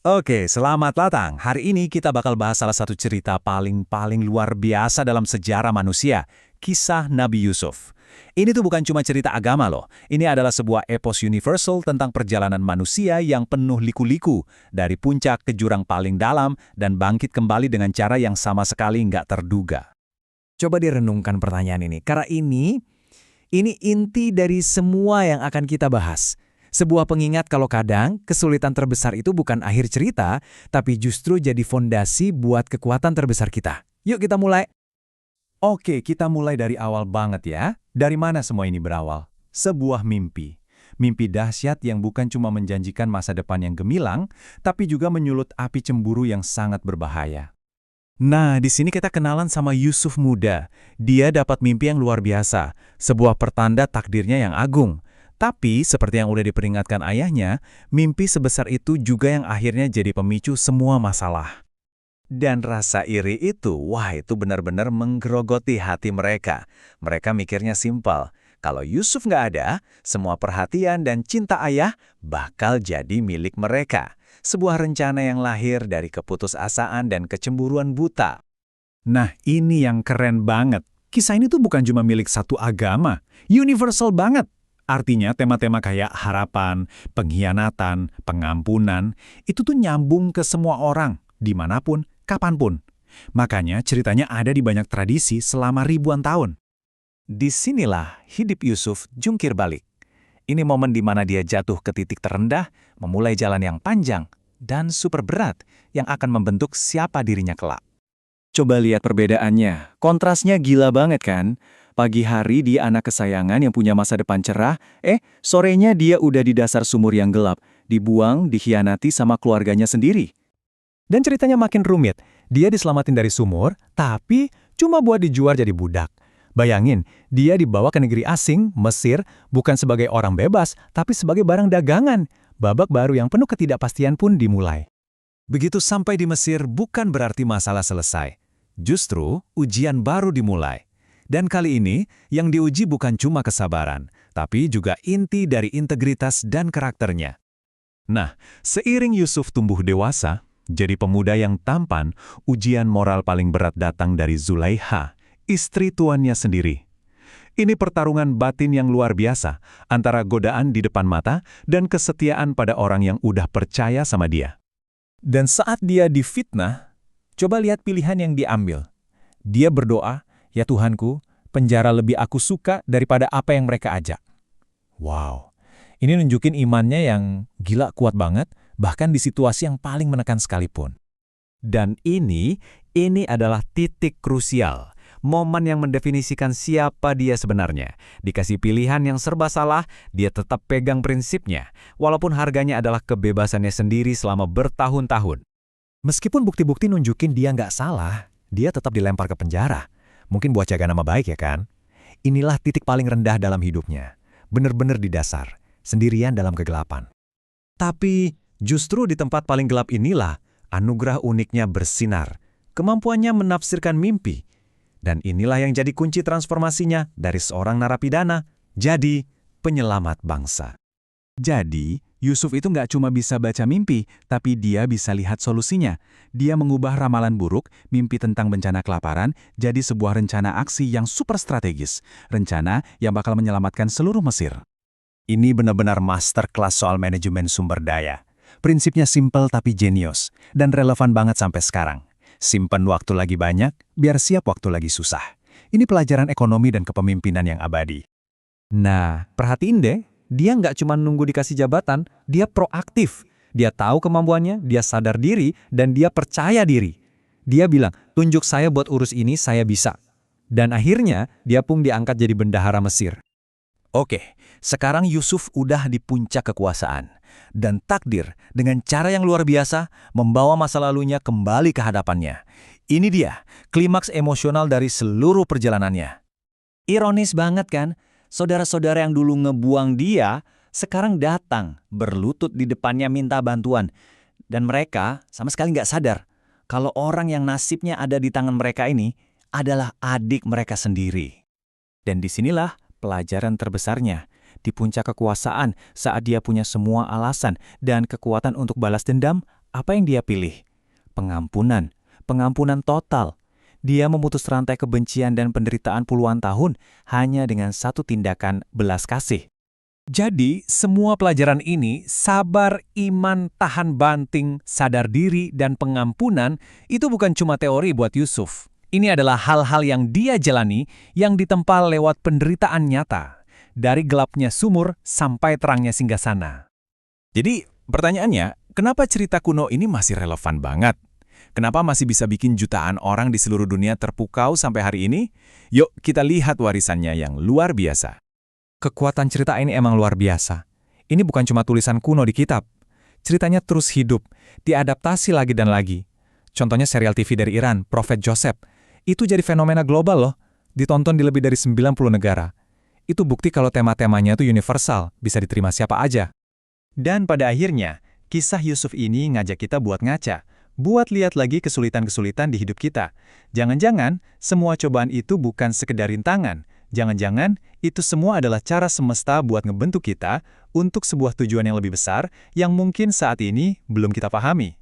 Oke, selamat datang. Hari ini kita bakal bahas salah satu cerita paling luar biasa dalam sejarah manusia, kisah Nabi Yusuf. Ini tuh bukan cuma cerita agama loh, ini adalah sebuah epos universal tentang perjalanan manusia yang penuh liku-liku, dari puncak ke jurang paling dalam dan bangkit kembali dengan cara yang sama sekali nggak terduga. Coba direnungkan pertanyaan ini, karena ini inti dari semua yang akan kita bahas. Sebuah pengingat kalau kadang kesulitan terbesar itu bukan akhir cerita, tapi justru jadi fondasi buat kekuatan terbesar kita. Yuk kita mulai. Oke, kita mulai dari awal banget ya. Dari mana semua ini berawal? Sebuah mimpi. Mimpi dahsyat yang bukan cuma menjanjikan masa depan yang gemilang, tapi juga menyulut api cemburu yang sangat berbahaya. Nah, di sini kita kenalan sama Yusuf muda. Dia dapat mimpi yang luar biasa, sebuah pertanda takdirnya yang agung. Tapi, seperti yang udah diperingatkan ayahnya, mimpi sebesar itu juga yang akhirnya jadi pemicu semua masalah. Dan rasa iri itu, wah itu benar-benar menggerogoti hati mereka. Mereka mikirnya simpel, kalau Yusuf nggak ada, semua perhatian dan cinta ayah bakal jadi milik mereka. Sebuah rencana yang lahir dari keputusasaan dan kecemburuan buta. Nah, ini yang keren banget. Kisah ini tuh bukan cuma milik satu agama, universal banget. Artinya tema-tema kayak harapan, pengkhianatan, pengampunan, itu tuh nyambung ke semua orang, dimanapun, kapanpun. Makanya ceritanya ada di banyak tradisi selama ribuan tahun. Disinilah hidup Yusuf jungkir balik. Ini momen di mana dia jatuh ke titik terendah, memulai jalan yang panjang dan super berat yang akan membentuk siapa dirinya kelak. Coba lihat perbedaannya, kontrasnya gila banget kan? Pagi hari dia anak kesayangan yang punya masa depan cerah, sorenya dia udah di dasar sumur yang gelap, dibuang, dikhianati sama keluarganya sendiri. Dan ceritanya makin rumit, dia diselamatin dari sumur, tapi cuma buat dijual jadi budak. Bayangin, dia dibawa ke negeri asing, Mesir, bukan sebagai orang bebas, tapi sebagai barang dagangan. Babak baru yang penuh ketidakpastian pun dimulai. Begitu sampai di Mesir bukan berarti masalah selesai. Justru, ujian baru dimulai. Dan kali ini, yang diuji bukan cuma kesabaran, tapi juga inti dari integritas dan karakternya. Nah, seiring Yusuf tumbuh dewasa, jadi pemuda yang tampan, ujian moral paling berat datang dari Zulaiha, istri tuannya sendiri. Ini pertarungan batin yang luar biasa, antara godaan di depan mata dan kesetiaan pada orang yang udah percaya sama dia. Dan saat dia difitnah, coba lihat pilihan yang diambil. Dia berdoa, "Ya Tuhanku, penjara lebih aku suka daripada apa yang mereka ajak." Wow, ini nunjukin imannya yang gila kuat banget, bahkan di situasi yang paling menekan sekalipun. Dan ini adalah titik krusial. Momen yang mendefinisikan siapa dia sebenarnya. Dikasih pilihan yang serba salah, dia tetap pegang prinsipnya, walaupun harganya adalah kebebasannya sendiri selama bertahun-tahun. Meskipun bukti-bukti nunjukin dia nggak salah, dia tetap dilempar ke penjara. Mungkin buat jaga nama baik ya kan? Inilah titik paling rendah dalam hidupnya. Bener-bener di dasar, sendirian dalam kegelapan. Tapi justru di tempat paling gelap inilah anugerah uniknya bersinar. Kemampuannya menafsirkan mimpi. Dan inilah yang jadi kunci transformasinya dari seorang narapidana jadi penyelamat bangsa. Jadi, Yusuf itu nggak cuma bisa baca mimpi, tapi dia bisa lihat solusinya. Dia mengubah ramalan buruk, mimpi tentang bencana kelaparan, jadi sebuah rencana aksi yang super strategis. Rencana yang bakal menyelamatkan seluruh Mesir. Ini benar-benar masterclass soal manajemen sumber daya. Prinsipnya simpel tapi jenius, dan relevan banget sampai sekarang. Simpen waktu lagi banyak, biar siap waktu lagi susah. Ini pelajaran ekonomi dan kepemimpinan yang abadi. Nah, perhatiin deh. Dia nggak cuma nunggu dikasih jabatan, dia proaktif. Dia tahu kemampuannya, dia sadar diri, dan dia percaya diri. Dia bilang, tunjuk saya buat urus ini, saya bisa. Dan akhirnya, dia pun diangkat jadi bendahara Mesir. Oke, sekarang Yusuf udah di puncak kekuasaan. Dan takdir, dengan cara yang luar biasa, membawa masa lalunya kembali ke hadapannya. Ini dia, klimaks emosional dari seluruh perjalanannya. Ironis banget kan? Saudara-saudara yang dulu ngebuang dia, sekarang datang, berlutut di depannya minta bantuan. Dan mereka sama sekali nggak sadar kalau orang yang nasibnya ada di tangan mereka ini adalah adik mereka sendiri. Dan disinilah pelajaran terbesarnya. Di puncak kekuasaan, saat dia punya semua alasan dan kekuatan untuk balas dendam, Apa yang dia pilih? Pengampunan. Pengampunan total. Dia memutus rantai kebencian dan penderitaan puluhan tahun hanya dengan satu tindakan belas kasih. Jadi, semua pelajaran ini, sabar, iman, tahan banting, sadar diri, dan pengampunan, itu bukan cuma teori buat Yusuf. Ini adalah hal-hal yang dia jalani, yang ditempa lewat penderitaan nyata. Dari gelapnya sumur sampai terangnya singgasana. Jadi, pertanyaannya, kenapa cerita kuno ini masih relevan banget? Kenapa masih bisa bikin jutaan orang di seluruh dunia terpukau sampai hari ini? Yuk, kita lihat warisannya yang luar biasa. Kekuatan cerita ini emang luar biasa. Ini bukan cuma tulisan kuno di kitab. Ceritanya terus hidup, diadaptasi lagi dan lagi. Contohnya serial TV dari Iran, Prophet Joseph. Itu jadi fenomena global loh, ditonton di lebih dari 90 negara. Itu bukti kalau tema-temanya itu universal, bisa diterima siapa aja. Dan pada akhirnya, kisah Yusuf ini ngajak kita buat ngaca, buat lihat lagi kesulitan-kesulitan di hidup kita. Jangan-jangan, semua cobaan itu bukan sekedar rintangan. Jangan-jangan, itu semua adalah cara semesta buat ngebentuk kita untuk sebuah tujuan yang lebih besar yang mungkin saat ini belum kita pahami.